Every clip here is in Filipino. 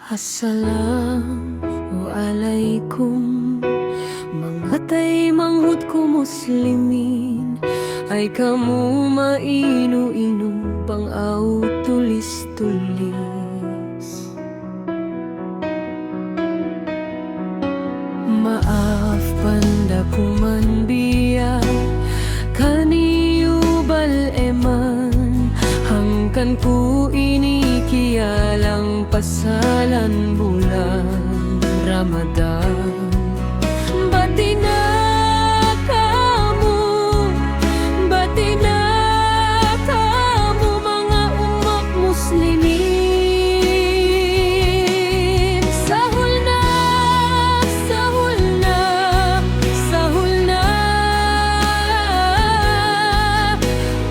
Assalamualaikum, mga tay manghud ko muslimin, ay kamu mainu-inu pang au tulis-tulis. Maaf panda kuman biya kaniyu bal eman, hangkan ku ini kialang pasalan bulan Ramadan. Batina kamu, batina kamu mga umat muslimin. Sahul na, sahul na, sahul na.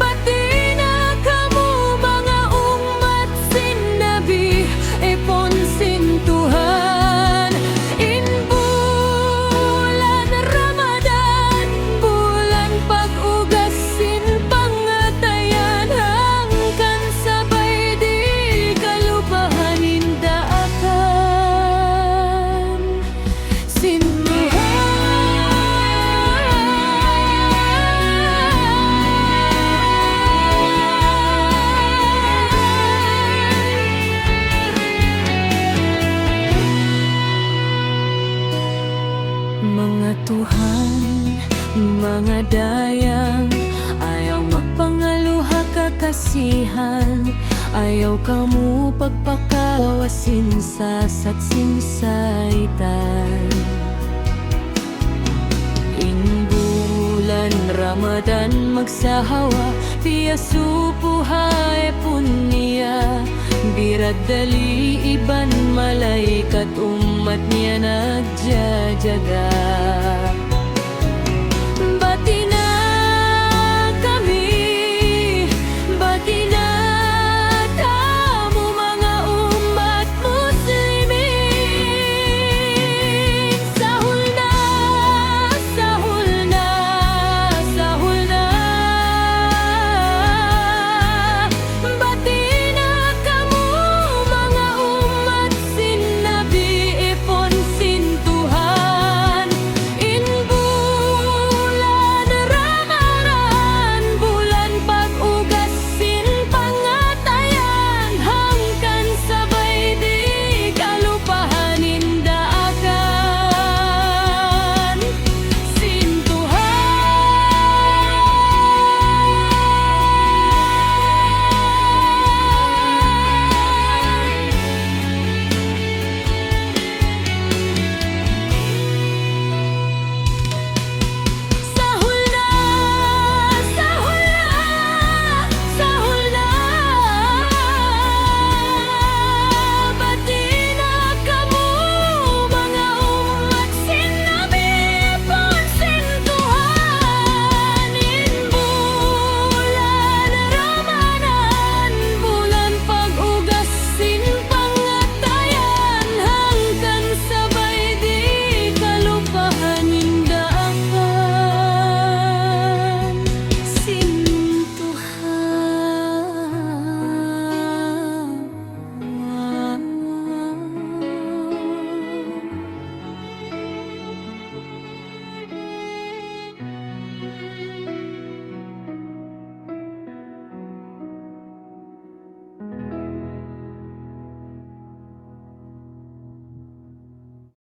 Batina kamu mga umat sin Nabi, epon sin Tuhan. In bulan Ramadan, bulan pag-ugas sin pangatayan, hangkan sabay di kalubahan indaakan sin mga Tuhan, mga dayang, ayaw magpangaluha kakasihan, ayaw kamu pagpakawasin sa satsinsaitan. In bulan Ramadan magsahawa, tiya supuhay punya, birat dali iban malaikat umat niya nagjajaga.